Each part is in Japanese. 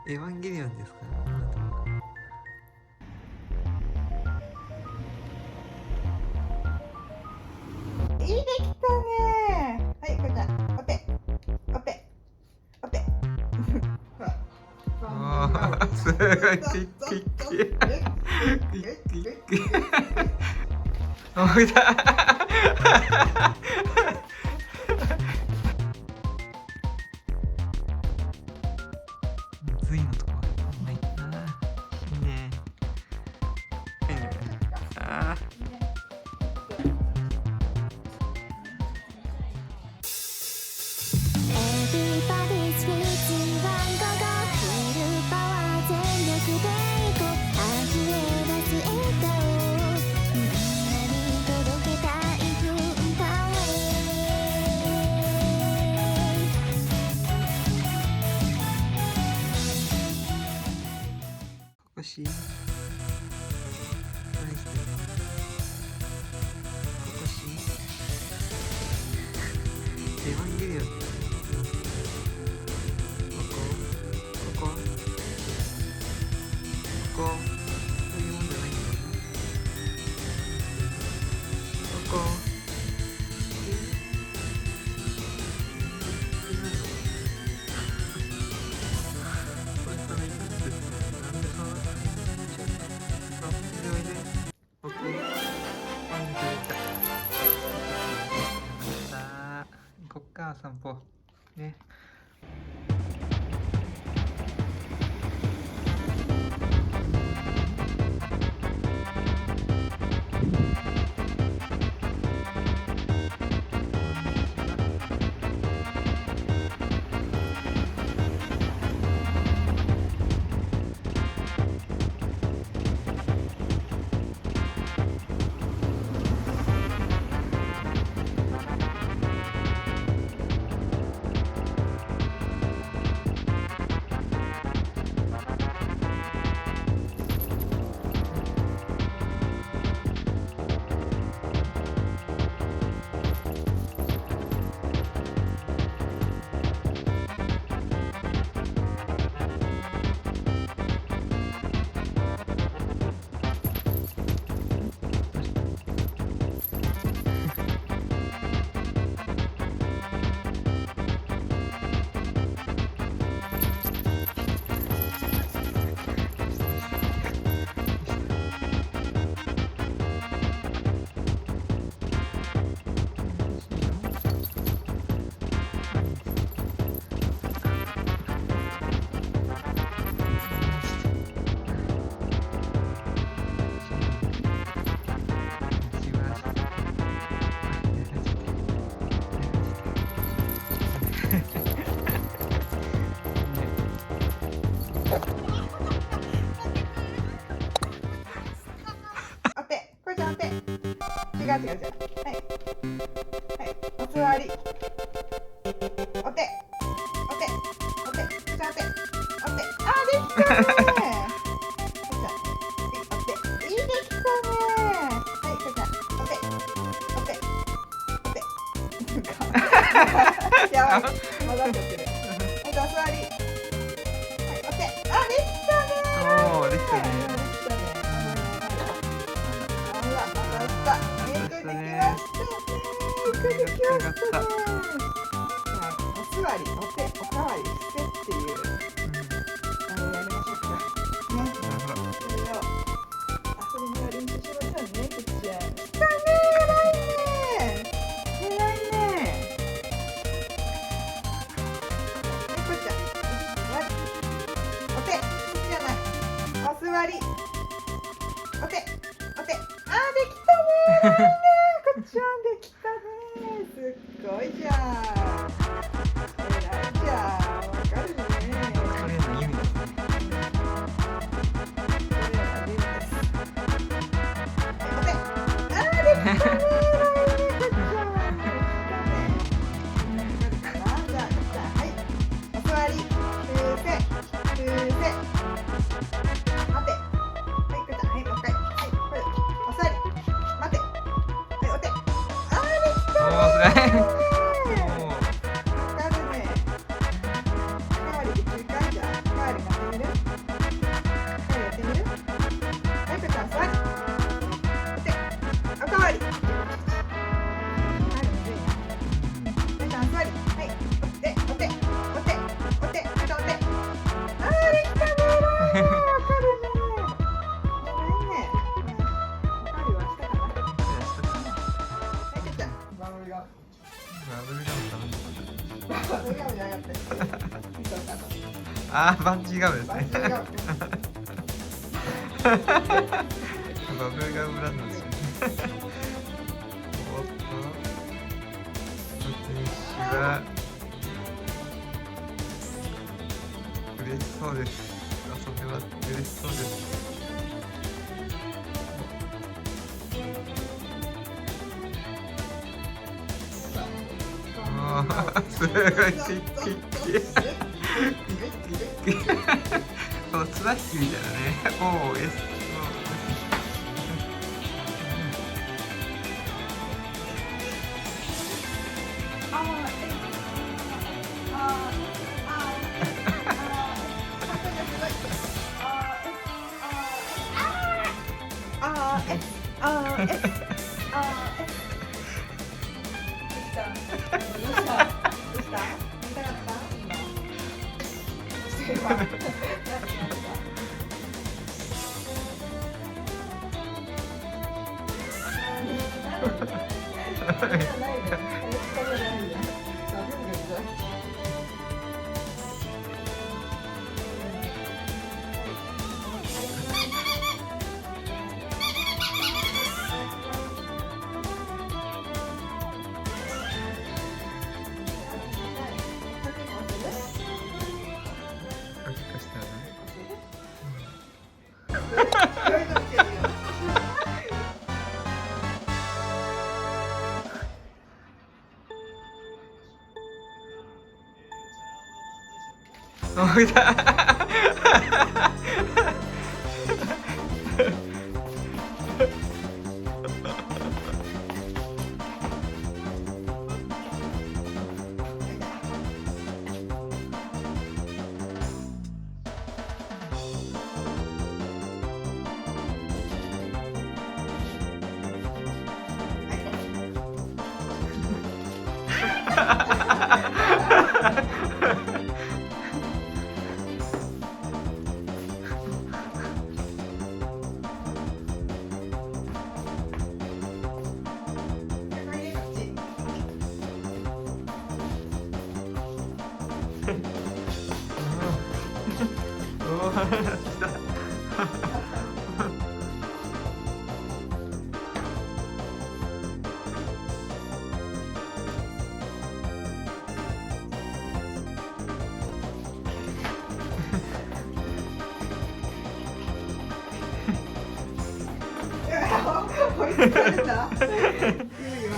エヴァンゲリオンですか？いいできたね。はい、これじゃお手お手お手すごいクイックイックイックイックイックおいだついのとこないな。いいね。いいね。ああ。Everybody's with ワンゴゴフルパワー全力でいこう溢れ出す笑顔みんなに届けたい文化ここし何してるの？ここしエヴァンゲリオン。ここそういうもんじゃないんだよね。こここれそれいいですね。なんでそのおいでここさあ行こっか散歩ね。違う違う違う。はい。はい。お座り。お手。お手。お手。じゃあお手。お手。あ、できたね。お手。いいできたね。はい、じゃあお手。お手。お手。やばい。混ざっちゃってる。はい、じゃあお座り。はい、お手。あ、できたね。おおできたね。できましたね。できましたね。お座り、お手、おかわりしてっていう。やりましょうか。ね。それを、それを練習しましょうね、くっちゃん。来たね、偉いね。偉いね。くっちゃん。お手、くっちゃない。お座り。お手、お手。あ、できたね。くっちゃんできたね。すっごいじゃん。偉いじゃん。わかるね。それの意味ですね。おかわりで9回じゃん。おかわりまでね。あー、バンジーガムですね。バンジーガム。バブルガムブランドですよね。おっと、選手は嬉しそうです。遊びは嬉しそうです。すごいこの綱引きみたいなね。おお、おいだ。追いつかれた。ゆうゆうは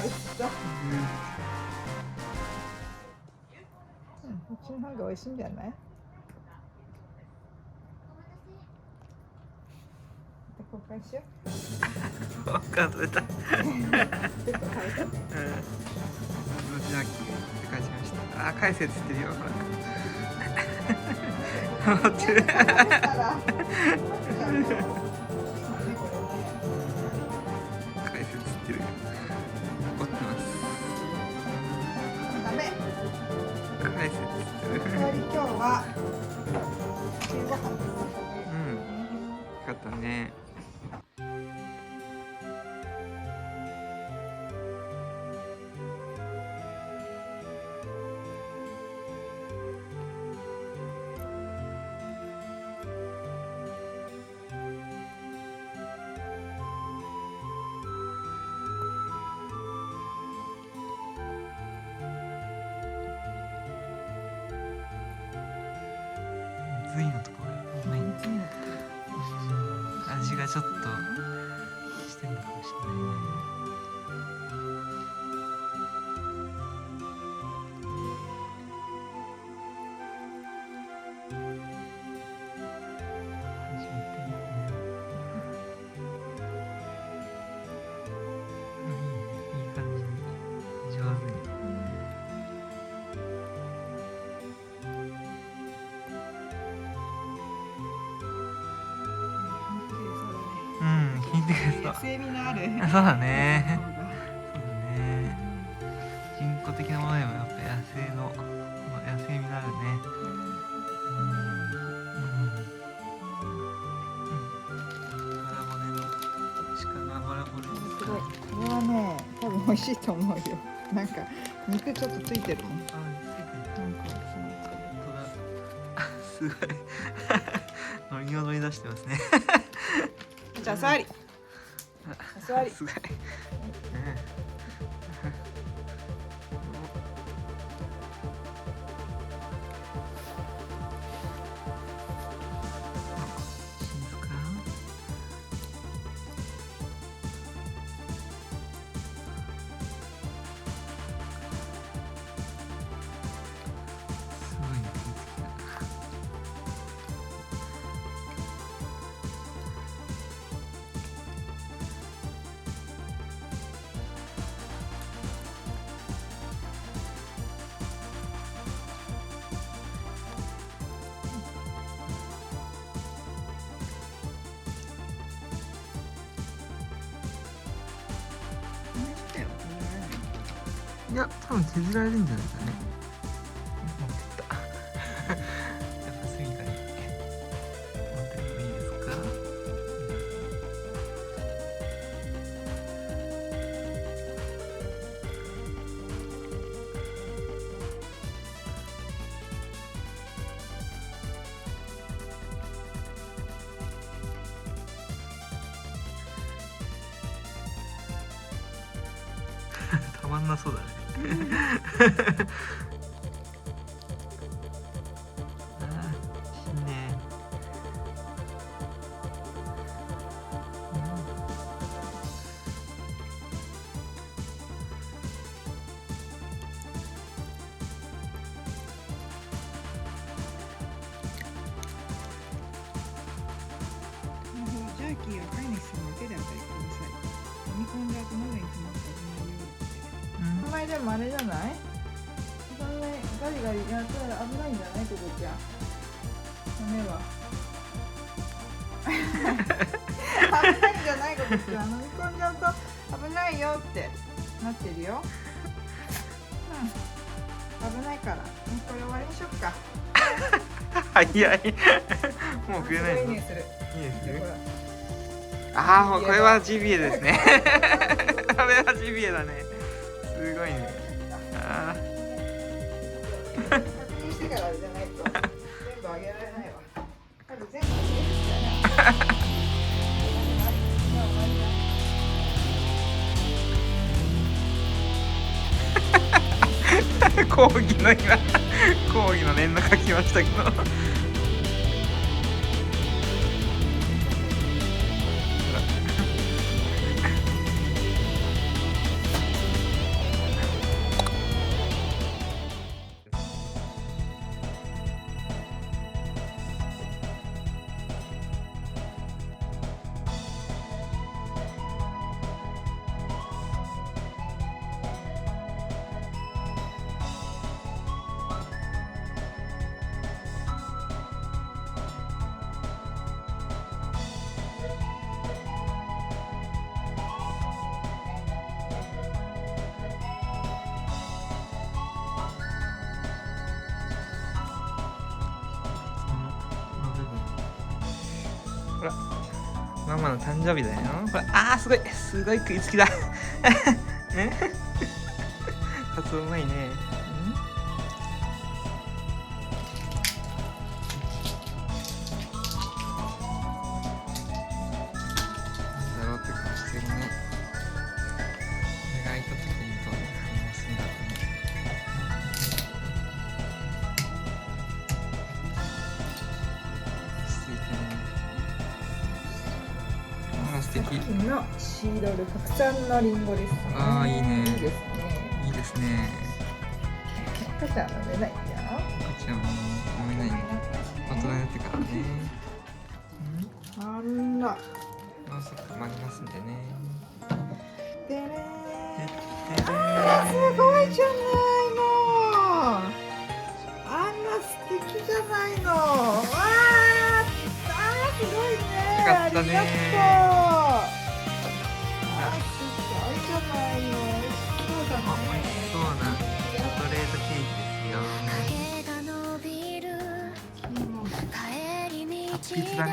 こっちの方が美味しいんじゃない？交換しよう。わかんない。ちょっと変えて。どちらって返しました。あ、返せっつってるよ。ほら。持ってる。返せっつってるよ。持ってます。ダメ。返せっつってる。今日は15分。うん。よかったね。ついのところがない。味がちょっとしてるのかもしれないね。初めてね。いい感じに上手に。うん、聞いてくれそう。野生味のある。そうだね。そうだね。人工的なものでもやっぱ野生の、野生味のあるね。バラ骨の鹿がバラ骨にすごい。これはね、多分美味しいと思うよ。なんか肉ちょっとついてるもん。あ、ついてる。なんか本当だ。すすごいノリを乗り出してますねじゃあお座り。お座り。すごい、いや、多分削られるんじゃないかね。持ってったやっぱ隅から持ってもいいですか。たまんなそうだねああ、いいね。ジャーキーは飼い主さんの手で与えてください。飲み込んだ後喉に詰まった危ないよって。お前でもあれじゃない？そんなガリガリやったら危ないんじゃない？ここちゃん。骨は。危ないんじゃない？ここちゃん。飲み込んじゃうと危ないよってなってるよ。うん。危ないから。これ終わりにしよっか。早いもう食えないの。いいいいねする。ですね。ほら。ああ、もうこれはジビエですねこれはジビエだね。すごいね。あ確認してからじゃないと全部あげられないわ。多分全部あげるんじゃない。あ講義の今講義の連絡が来ましたけどほらママの誕生日だよ。ほら、あーすごいすごい食いつきだカツオうまいね。なんだろうって顔してるね。目が開いた時にどういう反応するんだろうね。落ち着いてね。あー素敵。のシードル国産のリンゴですね。あーいいねいいですね。いいですね。赤ちゃん飲めないよ。赤ちゃんも飲めないね。大人になってからね。あんな。もうすぐ止まりますんでね。でねー。あーすごいじゃないの。あんな素敵じゃないの。わー。すごいね。よかったね。ありがとう。あ、すごいじゃないの。そうだあ、美味しね。そうなチョコレートケーキですよ。達筆だね。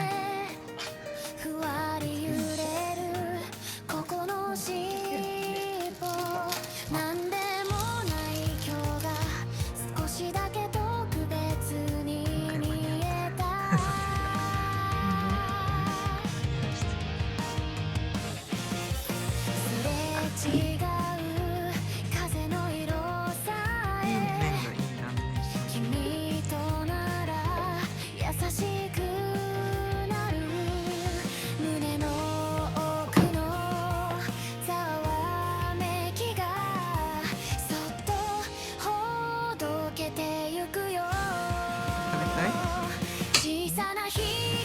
さな光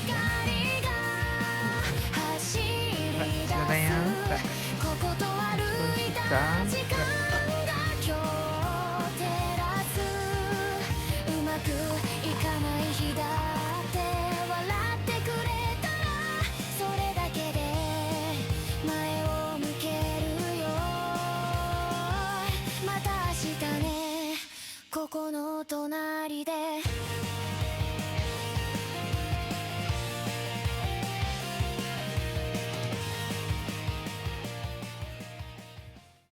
が走り出すここと歩いた時間が今日照らすうまくいかない日だって笑ってくれたらそれだけで前を向けるよまた明日ねここの隣で